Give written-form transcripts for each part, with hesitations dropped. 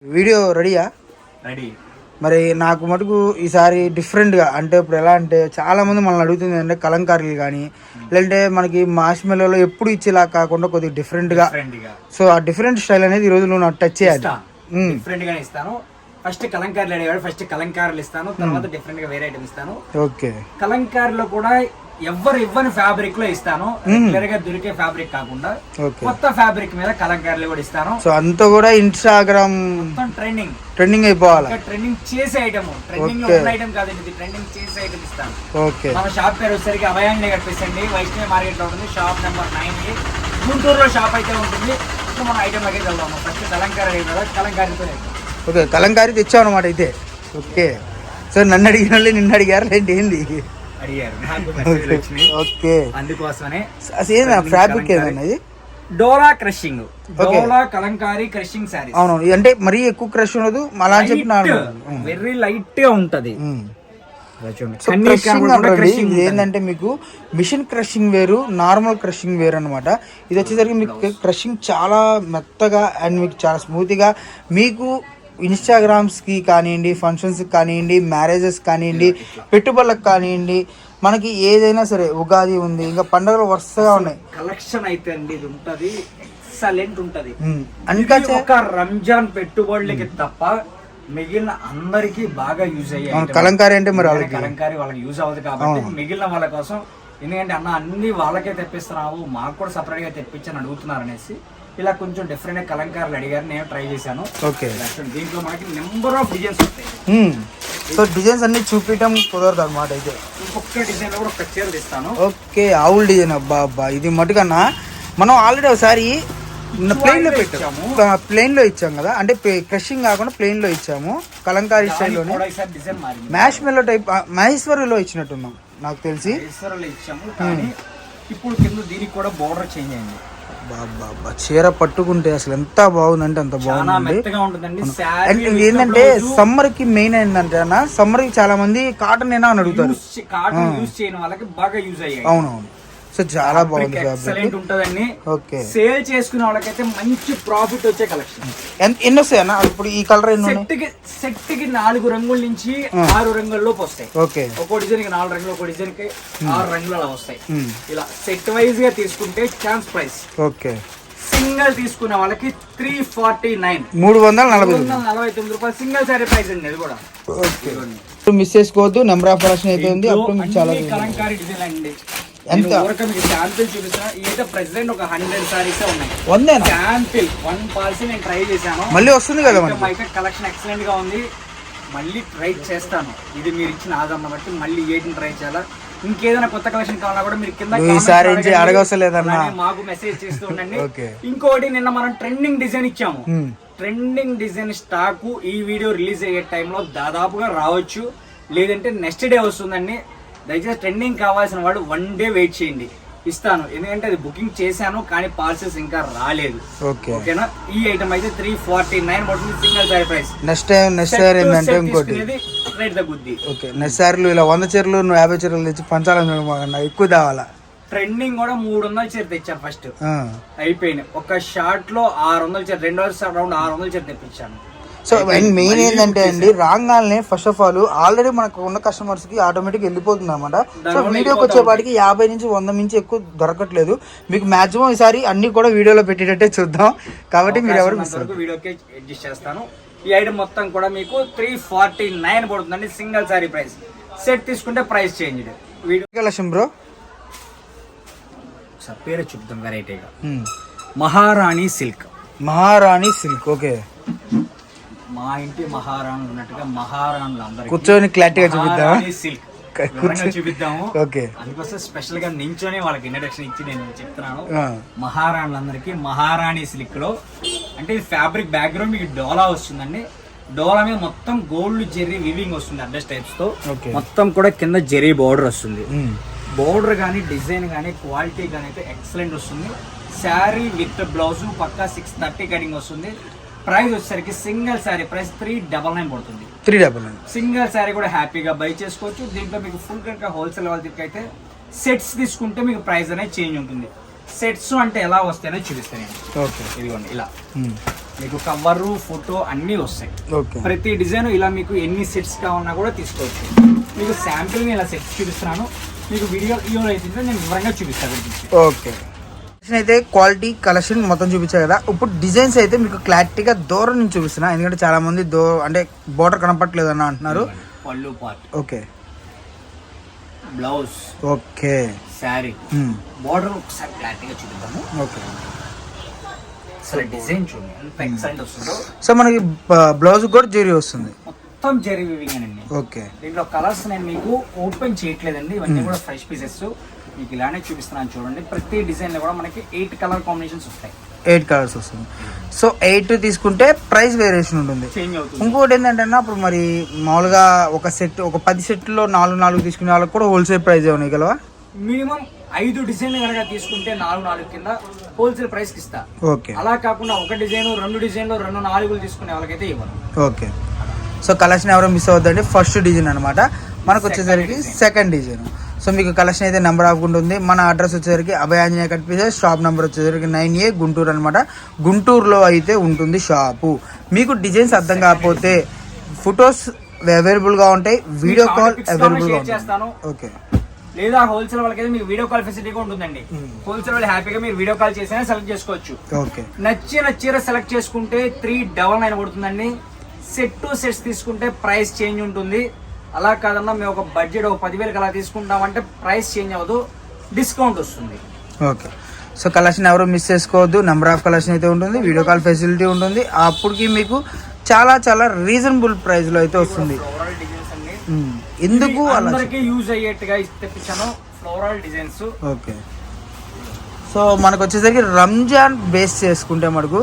Video రెడీయా? Ready. మరి నాకు మటుకు ఈసారి డిఫరెంట్గా అంటే ఇప్పుడు ఎలా అంటే చాలామంది మనల్ని అడుగుతుంది అంటే కలంకారీలు కానీ లేదంటే మనకి మాస్ మెల్లో ఎప్పుడు ఇచ్చేలా కాకుండా కొద్దిగా డిఫరెంట్గా, సో ఆ డిఫరెంట్ స్టైల్ అనేది ఈరోజు నువ్వు నాకు టచ్ చేయాలి. డిఫరెంట్ గానే ఇస్తాను. ఫస్ట్ కలంకారీలు అడిగాడు, ఫస్ట్ కలంకారీలు ఇస్తాను, తర్వాత డిఫరెంట్ గా వేరే ఐటమ్ ఇస్తాను. ఓకే. కలంకారీలో కూడా ఎవరు ఇవ్వని ఫ్యాబ్రిక్ లో ఇస్తాను, రెగ్యులర్ గా దొరికే ఫ్యాబ్రిక్ కాకుండా కొత్త ఫ్యాబ్రిక్ మీద కలంకారీలు కూడా ఇస్తాను. సో అంతా కూడా ఇన్స్టాగ్రామ్ ట్రెండింగ్ అయిపోవాలి. ట్రెండింగ్ చేసే ఐటమ్, ట్రెండింగ్ లో ఉన్న ఐటమ్ కాదండి, ఇది ట్రెండింగ్ చేసే ఐటమ్ ఇస్తాను. ఓకే. మన షాప్ పేరు వచ్చేసరికి అభయాంజలి కనిపిస్తుంది, వైష్ణవి మార్కెట్ లో ఉంటుంది, షాప్ నెంబర్ 9. గుంటూరులో షాప్ అయితే ఉంటుంది. సో మన ఐటమ్ లాగే వెళ్దాము. ఫస్ట్ కలంకారీ కదా, కలంకారీతో. ఓకే, కలంకారీ తెచ్చావు అనమాట అయితే. ఓకే. సో నన్ను అడిగిన వాళ్ళు నిన్ను అడిగారు లేండి, ఏంది అడిగారు? ఓకే, అందుకోసమనే ఫ్యాబ్రిక్ ఏదన్నా ఇది డోలా క్రషింగ్, డోలా కలంకారీ క్రషింగ్ సారీ. అవును, అంటే మరీ ఎక్కువ క్రష్ ఉండదు, అలా చెప్పిన వెరీ లైట్ గా ఉంటది. ఏంటంటే మీకు మిషన్ క్రషింగ్ వేరు, నార్మల్ క్రషింగ్ వేరు అనమాట. ఇది వచ్చేసరికి మీకు క్రషింగ్ చాలా మెత్తగా అండ్ మీకు చాలా స్మూత్గా, మీకు ఇన్స్టాగ్రామ్స్కి కానివ్వండి, ఫంక్షన్స్కి కానివ్వండి, మ్యారేజెస్ కానివ్వండి, పెట్టుబడులకు కానివ్వండి, మనకి ఏదైనా సరే, ఉగాది ఉంది, ఇంకా పండుగలు వరుసగా ఉన్నాయి. కలెక్షన్ అయితే అండి ఇది ఉంటది, ఎక్సలెంట్ ఉంటది. అందుకే ఒక రంజాన్ పెట్టుబడులకి తప్ప మిగిలిన అందరికి బాగా యూజ్ అయ్యాయి. కలంకారీ అంటే మరి కలంకారీ వాళ్ళకి యూజ్ అవ్వదు కాబట్టి మిగిలిన వాళ్ళ కోసం, ఎందుకంటే అన్న అన్ని వాళ్ళకే తెప్పిస్తున్నావు, మాకు కూడా సపరేట్ గా తెప్పించని అడుగుతున్నారు అనేసి ఇలా కొంచెం డిఫరెంట్ కలంకారీలు అడిగారు, నేను ట్రై చేశాను. ఓకే. దీంట్లో మనకి నెంబర్ ఆఫ్ డిజైన్స్ వస్తాయి. సో డిజైన్స్ అన్ని చూపించడం కుదరదు అనమాట. అయితే ఇంకొక డిజైన్ కూడా ఒక చీర ఇస్తాను. Okay, ఆవుల్ design. అబ్బా అబ్బా, ఇది మటుకన్నా మనం ఆల్రెడీ ఒకసారి ప్లెయిన్ లో పెట్టాము, ప్లెయిన్ లో ఇచ్చాము కదా, అంటే క్రషింగ్ కాకుండా ప్లెయిన్ లో ఇచ్చాము. కలంకారీ స్టైల్లోనే మ్యాష్ మెల్లో టైప్ మహేశ్వరిలో ఇచ్చినట్టున్నాం నాకు తెలిసి. ఇచ్చాము కానీ ఇప్పుడు కింద దీనికి కూడా బోర్డర్ చేంజ్ అయింది. బాబా, చీర పట్టుకుంటే అసలు ఎంత బాగుందంటే అంత బాగుంది. అండ్ ఏంటంటే సమ్మర్ కి మెయిన్ ఏంటంటే అన్న, సమ్మర్ కి చాలా మంది కాటన్ అయినా అని అడుగుతారు. అవునవును. సో చాలా బాగుంది, ఎక్సలెంట్ ఉంటదండి. ఓకే. సేల్ చేసుకునే వాళ్ళకైతే మంచి ప్రాఫిట్ వచ్చే కలెక్షన్. ఎన్ని వస్తాయి అన్న ఇప్పుడు ఈ కలర్? సెట్ కి 4 రంగుల నుంచి 6 రంగుల్లోపు వస్తాయి. ఓకే. ఒక్కో డిజైన్ కి 4 రంగులు, ఒక్కో డిజైన్ కి 6 రంగులు అలా వస్తాయి. ఇలా సెట్ వైజ్ గా తీసుకుంటే ఛాన్స్ ప్రైస్. ఓకే. సింగిల్ తీసుకునే వాళ్ళకి 349, 349 రూపాయలు సింగిల్ సారీ ప్రైస్ అండి. అది కూడా మిస్ చేసుకోవద్దు. నెంబర్ ఆఫ్ కలెక్షన్ అయితే ఉంది. అప్పుడు మీకు చాలా కలంకారీ డిజైన్ అండి. ఎంత శాంపిల్ చూపిస్తున్నా, ఇదైతే ప్రెసెంట్ ఒక 100 సారీస్ ఉన్నాయి. శాంపిల్ 1 పాలసీ నేను ట్రై చేశాను, మళ్ళీ వస్తుంది కదా. అయితే కలెక్షన్ ఎక్సలెంట్ గా ఉంది, మళ్ళీ ట్రై చేస్తాను. ఇది మీరు ఇచ్చిన ఆదరణ బట్టి మళ్ళీ ఏటిని ట్రై చేయాలా. ఇంకేదైనా కొత్త కలెక్షన్ కావాలా కూడా మీరు కింద మాకు మెసేజ్ చేస్తూ ఉండండి. ఇంకోటి, నిన్న మనం ట్రెండింగ్ డిజైన్ ఇచ్చాము. ట్రెండింగ్ డిజైన్ స్టాక్ ఈ వీడియో రిలీజ్ అయ్యే టైంలో దాదాపుగా రావచ్చు, లేదంటే నెక్స్ట్ డే వస్తుందండి. దయచేసి ట్రెండింగ్ కావాల్సిన వాడు 1 డే వెయిట్ చేయండి, ఇస్తాను. ఎందుకంటే అది బుకింగ్ చేశాను కానీ పార్సెల్స్ ఇంకా రాలేదు. ఓకేనా? ఈ ఐటమ్ అయితే 349 పడుతుంది single sorry price. Next sorry ఏంటంటే ఇంకోటి రేట్ తగ్గుద్ది. ఓకే. నెక్స్ట్ సారీలు ఇలా 100 చీరలు నువ్వు 50 చీరలు తెచ్చి పంచాలని ఎక్కువ తేవాలా. ట్రెండింగ్ కూడా 300 చీర తెచ్చాను ఫస్ట్, అయిపోయింది. ఒక షార్ట్ లో 600 చీర, 2 రౌండ్ 600 చీర తెప్పించాను. సో మెయిన్ ఏంటంటే అండి, రాగానే ఫస్ట్ ఆఫ్ ఆల్ ఆల్రెడీ మనకు ఉన్న కస్టమర్స్ కి ఆటోమేటిక్ వెళ్ళిపోతుంది అనమాట. సో వీడియోకి వచ్చేపాటికి 50 నుంచి 100 నుంచి ఎక్కువ దొరకట్లేదు. మీకు మాక్సిమం ఈసారి అన్ని కూడా వీడియోలో పెట్టేటట్టే చూద్దాం, కాబట్టి మీరు ఎవరు వీడియోకి అడ్జస్ట్ చేస్తాను. ఈ ఐటమ్ మొత్తం కూడా మీకు 349 పడుతుందండి సింగిల్ సారీ ప్రైస్. సెట్ తీసుకుంటే ప్రైస్ చేంజ్. వీడియో బ్రో పేరు చూద్దాం వెరైటీగా, మహారాణి సిల్క్. మహారాణి సిల్క్. ఓకే. మా ఇంటి మహారాణి ఉన్నట్టుగా మహారాణులు అందరూ కూర్చొని క్లారిటీగా చూపిద్దాం, సిల్క్ చూపిద్దాము. ఓకే. అందుకోసం స్పెషల్ గా నించొని వాళ్ళకి ఇంట్రడక్షన్ ఇచ్చి నేను చెప్తున్నాను. మహారాణులందరికీ మహారాణి సిల్క్ లో, అంటే ఈ ఫ్యాబ్రిక్ బ్యాక్గ్రౌండ్ మీకు డోలా వస్తుందండి. డోలా మీద మొత్తం గోల్డ్ జెర్రీ వివింగ్ వస్తుంది అడ్రస్ టైప్స్ తో. మొత్తం కూడా కింద జెర్రీ బోర్డర్ వస్తుంది. బోర్డర్ కానీ డిజైన్ కానీ క్వాలిటీ కానీ అయితే ఎక్సలెంట్ వస్తుంది. శారీ విత్ బ్లౌజ్ పక్కా 630 కటింగ్ వస్తుంది. ప్రైస్ వచ్చేసరికి సింగిల్ శారీ ప్రైస్ 399 పడుతుంది. 399 సింగిల్ శారీ కూడా హ్యాపీగా బై చేసుకోవచ్చు. దీంట్లో మీకు ఫుల్ కనుక హోల్సేల్ వాళ్ళ అయితే సెట్స్ తీసుకుంటే మీకు ప్రైస్ అనేది చేంజ్ ఉంటుంది. సెట్స్ అంటే ఎలా వస్తాయో చూపిస్తాను నేను. ఓకే. ఇదిగోండి ఇలా మీకు కవర్ ఫోటో అన్నీ వస్తాయి. ఓకే. ప్రతి డిజైన్ ఇలా మీకు ఎన్ని సెట్స్ కావాలన్నా కూడా తీసుకోవచ్చు. మీకు శాంపిల్ ఇలా సెట్స్ చూపిస్తున్నాను, మీకు వీడియోలో అయితే నేను వివరంగా చూపిస్తాను. ఓకే. అయితే క్వాలిటీ కలెక్షన్ మొత్తం చూపించారు కదా, ఇప్పుడు డిజైన్స్ అయితే మీకు క్లారిటీగా దూరం నుంచి చూపిస్తున్నా, ఎందుకంటే చాలా మంది అంటే బోర్డర్ కనపట్లేదు అన్న అంటున్నారు. పళ్ళు part, okay, blouse, okay, sari, border ఒకసారి క్లారిటీగా చూపిద్దాము. ఓకే. అసలు డిజైన్ చూడండి ఎంత ఎక్సలెంట్ వస్తుందో. సో మనకి బ్లౌజ్ కూడా జరీ వస్తుంది, మొత్తం జరీ వీవింగ్ అండి. ఓకే. దీంట్లో కలర్స్ నేను మీకు ఓపెన్ చేయట్లేదండి, ఇవన్నీ కూడా ఫ్రెష్ పీసెస్ మీకు ఇలానే చూపిస్తున్నాను చూడండి. ప్రతి డిజైన్ లో కూడా మనకి 8 కలర్ కాంబినేషన్స్ వస్తాయి, 8 కలర్స్ వస్తుంది. సో 8 తీసుకుంటే ప్రైస్ వేరియేషన్ ఉంటుంది, చేంజ్ అవుతుంది. ఇంకోటి ఏంటంటే అప్పుడు మరి మామూలుగా ఒక 10 సెట్లో 4 తీసుకునే వాళ్ళకి కూడా హోల్సేల్ ప్రైస్ ఏమన్నా గలవా? మినిమం 5 డిజైన్లు కనుక తీసుకుంటే 4 కింద హోల్సేల్ ప్రైస్ కి ఇస్తా. ఓకే. అలా కాకుండా ఒక డిజైన్ 2 డిజైన్లు 2 4 తీసుకునే వాళ్ళకైతే ఇవ్వను. ఓకే. సో కలెక్షన్ ఎవరో మిస్ అవ్వద్దండి. ఫస్ట్ డిజైన్ అనమాట, మనకు వచ్చేసరికి సెకండ్ డిజైన్. సో మీకు కలెక్షన్ అయితే నెంబర్ ఆఫ్ ఉంటుంది. మన అడ్రస్ వచ్చేసరికి Abhaya Anjaneya cut pieces, shop number వచ్చేసరికి 9A గుంటూరు అనమాట. గుంటూరులో అయితే ఉంటుంది షాపు. మీకు డిజైన్స్ అర్థం కాకపోతే ఫొటోస్ అవైలబుల్గా ఉంటాయి, వీడియో కాల్ అవైలబుల్గా ఉంటాయి. ఓకే. లేదా హోల్సేల్ వాళ్ళకైతే మీకు వీడియో కాల్ ఫెసిలిటీ కూడా ఉంటుందండి. హోల్సేల్ వాళ్ళు హ్యాపీగా మీరు వీడియో కాల్ చేసినా సెలెక్ట్ చేసుకోవచ్చు. ఓకే. నచ్చిన చీర సెలెక్ట్ చేసుకుంటే 399 పడుతుందండి. సెట్ టు సెట్స్ తీసుకుంటే ప్రైస్ చేంజ్ ఉంటుంది. అలా కాదన్నా మేము ఒక బడ్జెట్ ఒక 10,000 అలా తీసుకుంటామంటే ప్రైస్ చేంజ్ అవ్వదు, డిస్కౌంట్ వస్తుంది. ఓకే. సో కలెక్షన్ ఎవరు మిస్ చేసుకోవద్దు. నెంబర్ ఆఫ్ కలెక్షన్ అయితే ఉంటుంది, వీడియో కాల్ ఫెసిలిటీ ఉంటుంది. అప్పటికి మీకు చాలా చాలా రీజనబుల్ ప్రైస్ లో అయితే వస్తుంది. ఫ్లోరల్ డిజైన్స్ అండి, ఎందుకు అందరికీ యూజ్ అయ్యేట్టుగా తెప్పించాను ఫ్లోరల్ డిజైన్స్. ఓకే. సో మనకు వచ్చేసరికి రంజాన్ బేస్ చేసుకుంటే మనకు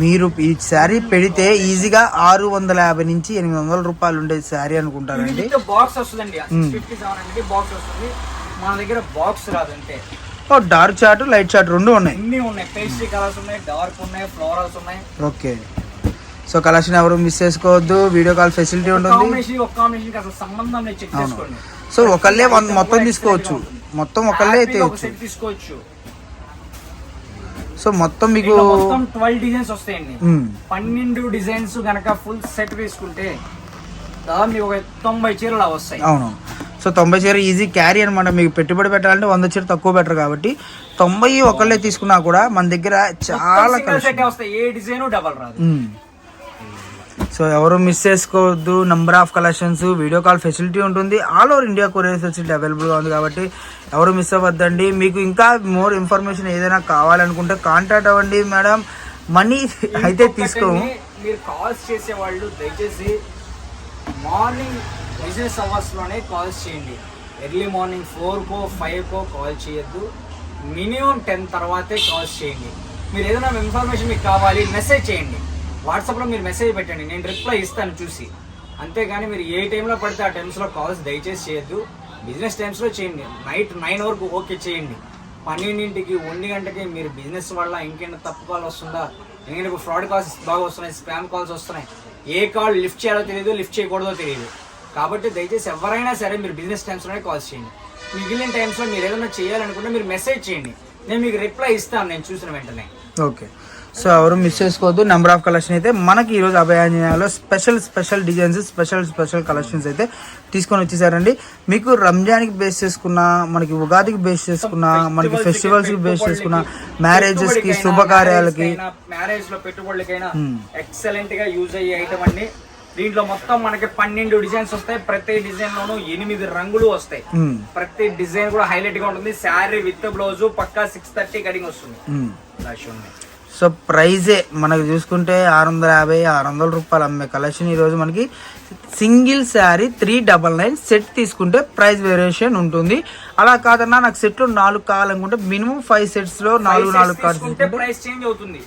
మీరు ఈ శారీ పెడితే ఈజీగా 650 నుంచి 800 రూపాయలు ఉండే శారీ అనుకుంటారండి. బాక్స్ వస్తుందండి, 657 బాక్స్ వస్తుంది. మన దగ్గర బాక్స్ రాదంటే డార్క్ చార్ట్, లైట్ చార్ట్ రెండు ఉన్నాయి, అన్ని ఉన్నాయి. పేస్ట్రీ కలర్స్ ఉన్నాయి, డార్క్ ఉన్నాయి, ఫ్లోరల్స్ ఉన్నాయి. ఓకే. సో కలెక్షన్ ఎవరు మిస్ చేసుకోవద్దు, వీడియో కాల్ ఫెసిలిటీ ఉంటుంది. అసలు సంబంధం లేదు, చెక్ చేసుకోండి. సో ఒకళ్ళే మొత్తం తీసుకోవచ్చు, మొత్తం ఒకళ్ళే అయితే తీసుకోవచ్చు. సో మొత్తం మీకు 12 డిజైన్స్ వస్తాయండి. 12 డిజైన్స్ గనక ఫుల్ సెట్ తీసుకుంటే దాదాపు మీకు ఒక 90 చీరలు వస్తాయి. అవును. సో 90 చీర ఈజీ క్యారీ అనమాట. మీకు పెట్టుబడి పెట్టాలంటే 100 చీర తక్కువ బెటర్ కాబట్టి 90 ఒకళ్ళే తీసుకున్నా కూడా మన దగ్గర చాలా వస్తాయి, ఏ డిజైన్ డబల్ రాదు. సో ఎవరు మిస్ చేసుకోవద్దు. Number of collections, video call facility ఉంటుంది, all over India courier facility అవైలబుల్గా ఉంది కాబట్టి ఎవరు మిస్ అవ్వద్దండి. మీకు ఇంకా మోర్ ఇన్ఫర్మేషన్ ఏదైనా కావాలనుకుంటే కాంటాక్ట్ అవ్వండి మేడం. మనీ అయితే తీసుకోము. మీరు కాల్స్ చేసేవాళ్ళు దయచేసి మార్నింగ్ బిజినెస్ అవర్స్లోనే కాల్స్ చేయండి. ఎర్లీ మార్నింగ్ 4కో 5కో కాల్ చేయొద్దు. మినిమం 10 తర్వాతే కాల్స్ చేయండి. మీరు ఏదైనా ఇన్ఫర్మేషన్ మీకు కావాలి మెసేజ్ చేయండి. వాట్సాప్లో మీరు మెసేజ్ పెట్టండి, నేను రిప్లై ఇస్తాను చూసి. అంతేగాని మీరు ఏ టైంలో పడితే ఆ టైమ్స్లో కాల్స్ దయచేసి చేయొద్దు. బిజినెస్ టైమ్స్లో చేయండి. నైట్ 9 వరకు ఓకే చేయండి. 12కి 1 గంటకి మీరు బిజినెస్ వల్ల ఇంకేమైనా తప్పు కాల్ వస్తుందా, ఎందుకంటే ఫ్రాడ్ కాల్స్ బాగా వస్తున్నాయి, స్పామ్ కాల్స్ వస్తున్నాయి. ఏ కాల్ లిఫ్ట్ చేయాలో తెలియదు, లిఫ్ట్ చేయకూడదో తెలియదు. కాబట్టి దయచేసి ఎవరైనా సరే మీరు బిజినెస్ టైమ్స్లోనే కాల్స్ చేయండి. మిగిలిన టైమ్స్లో మీరు ఏదైనా చేయాలనుకుంటే మీరు మెసేజ్ చేయండి, నేను మీకు రిప్లై ఇస్తాను నేను చూసిన వెంటనే. ఓకే. సో ఎవరు మిస్ చేసుకోవద్దు. నెంబర్ ఆఫ్ కలెక్షన్ అయితే మనకి ఈరోజు అభయ ఆంజనేయలో స్పెషల్ డిజైన్స్, స్పెషల్ కలెక్షన్స్ అయితే తీసుకొని వచ్చేసారండి. మీకు రంజాన్కి బేస్ చేసుకున్న, మనకి ఉగాదికి బేస్ చేసుకున్న, మనకి ఫెస్టివల్స్కి బేస్ చేసుకున్న, మ్యారేజెస్కి, శుభకార్యాలకి, మ్యారేజ్ లో పెట్టుబడులకైనా ఎక్సలెంట్ గా యూజ్ అయ్యే ఐటమ్ అండి. దీంట్లో మొత్తం మనకి 12 డిజైన్స్ వస్తాయి. ప్రతి డిజైన్ లోనూ 8 రంగులు వస్తాయి. ప్రతి డిజైన్ కూడా హైలైట్ గా ఉంటుంది. శారీ విత్ బ్లౌజ్ పక్కా 630 కటింగ్ వస్తుంది. సో ప్రైజే మనకు చూసుకుంటే 650-600 రూపాయలు అమ్మే కలెక్షన్ ఈరోజు మనకి సింగిల్ శారీ 399 సెట్ తీసుకుంటే ప్రైస్ వేరియేషన్ ఉంటుంది. అలా కాదన్నా నాకు సెట్లో 4 కావాలనుకుంటే మినిమం 5 సెట్స్లో 4 కార్డ్స్ ప్రైస్ చేంజ్ అవుతుంది.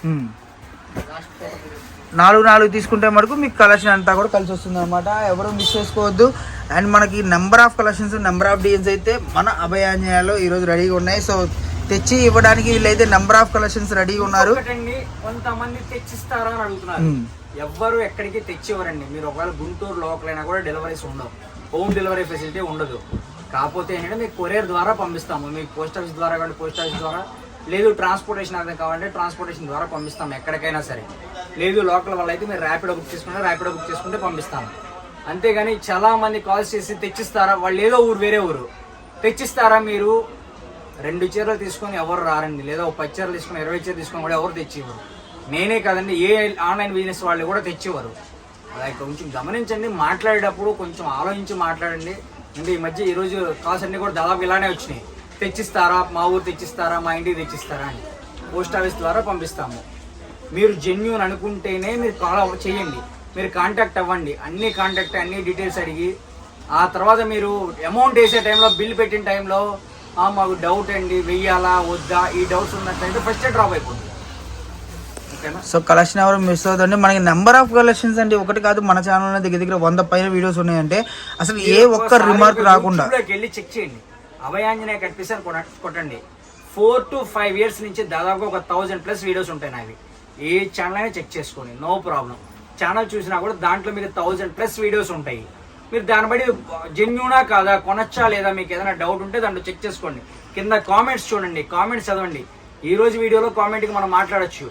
4 తీసుకుంటే మనకు మీకు కలెక్షన్ అంతా కూడా కలిసి వస్తుంది అనమాట. ఎవరు మిస్ చేసుకోవద్దు. అండ్ మనకి number of collections, number of designs అయితే మన అభయ ఆంజనేయలో ఈరోజు రెడీగా ఉన్నాయి. సో తెచ్చి ఇవ్వడానికి వీళ్ళైతే నెంబర్ ఆఫ్ కలెక్షన్స్ రెడీగా ఉన్నారు. కొంతమంది తెచ్చిస్తారా అని అడుగుతున్నారు. ఎవ్వరు ఎక్కడికి తెచ్చివ్వరండి. మీరు ఒకవేళ గుంటూరు లోకల్ అయినా కూడా డెలివరీస్ ఉండవు, హోమ్ డెలివరీ ఫెసిలిటీ ఉండదు. కాకపోతే ఏంటంటే మీకు కొరియర్ ద్వారా పంపిస్తాము. మీకు పోస్ట్ ఆఫీస్ ద్వారా కానీ పోస్ట్ ఆఫీస్ ద్వారా లేదు ట్రాన్స్పోర్టేషన్ అర్థం కావాలంటే ట్రాన్స్పోర్టేషన్ ద్వారా పంపిస్తాం ఎక్కడికైనా సరే. లేదు లోకల్ వల్ల అయితే మీరు ర్యాపిడో బుక్ చేసుకుంటే ర్యాపిడో బుక్ చేసుకుంటే పంపిస్తాము. అంతేగాని చాలా మంది కాల్స్ చేసి తెచ్చిస్తారా, వాళ్ళు ఏదో ఊరు వేరే ఊరు తెచ్చిస్తారా, మీరు 2 చీరలు తీసుకొని ఎవరు రారండి, లేదా 10 చీరలు తీసుకొని 20 చీరలు తీసుకొని కూడా ఎవరు తెచ్చివ్వరు. నేనే కాదండి, ఏ ఆన్లైన్ బిజినెస్ వాళ్ళు కూడా తెచ్చివ్వరు. అలా కొంచెం గమనించండి, మాట్లాడేటప్పుడు కొంచెం ఆలోచించి మాట్లాడండి. అంటే ఈ మధ్య ఈరోజు కాల్స్ అన్నీ కూడా దాదాపు ఇలానే వచ్చినాయి, తెచ్చిస్తారా, మా ఊరు తెచ్చిస్తారా, మా ఇంటికి తెచ్చిస్తారా అని. పోస్ట్ ఆఫీస్ ద్వారా పంపిస్తాము. మీరు జెన్యూన్ అనుకుంటేనే మీరు కాల్ చేయండి, మీరు కాంటాక్ట్ అవ్వండి. అన్ని డీటెయిల్స్ అడిగి ఆ తర్వాత మీరు అమౌంట్ వేసే టైంలో, బిల్ పెట్టిన టైంలో మాకు డౌట్ అండి వెయ్యాలా వద్దా, ఈ డౌట్స్ ఉన్నట్లయితే ఫస్ట్ డ్రాప్ అయిపోతుంది. ఓకేనా? సో కలెక్షన్ ఎవరు మిస్ అవుతుంది, మనకి నెంబర్ ఆఫ్ కలెక్షన్స్ అండి, ఒకటి కాదు, మన ఛానల్లో దగ్గర 100 పైన వీడియోస్ ఉన్నాయంటే అసలు ఏ ఒక్క రిమార్క్ రాకుండా వెళ్ళి చెక్ చేయండి. అభయాంజనేయ కట్పిసి అని కొట్టండి. 4 to 5 years నుంచి దాదాపు ఒక 1000+ వీడియోస్ ఉంటాయి నావి. ఏ ఛానల్ అయినా చెక్ చేసుకోండి, నో ప్రాబ్లం. ఛానల్ చూసినా కూడా దాంట్లో మీకు 1000+ వీడియోస్ ఉంటాయి. మీరు దాన్ని బట్టి జెన్యూనా కాదా, కొనొచ్చా లేదా, మీకు ఏదైనా డౌట్ ఉంటే దాంట్లో చెక్ చేసుకోండి. కింద కామెంట్స్ చూడండి, కామెంట్స్ చదవండి. ఈ రోజు వీడియోలో కామెంట్కి మనం మాట్లాడచ్చు,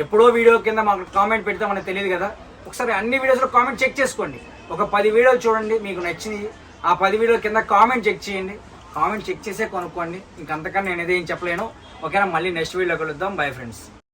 ఎప్పుడో వీడియో కింద మాకు కామెంట్ పెడితే మనకు తెలియదు కదా. ఒకసారి అన్ని వీడియోస్లో కామెంట్ చెక్ చేసుకోండి. ఒక 10 వీడియోలు చూడండి, మీకు నచ్చింది ఆ 10 వీడియోల కింద కామెంట్ చెక్ చేయండి. కామెంట్ చెక్ చేసే కొనుక్కోండి. ఇంకంతకన్నా నేను ఏదేం చెప్పలేను. ఓకేనా? మళ్ళీ నెక్స్ట్ వీడియోలో కలుద్దాం. Bye friends.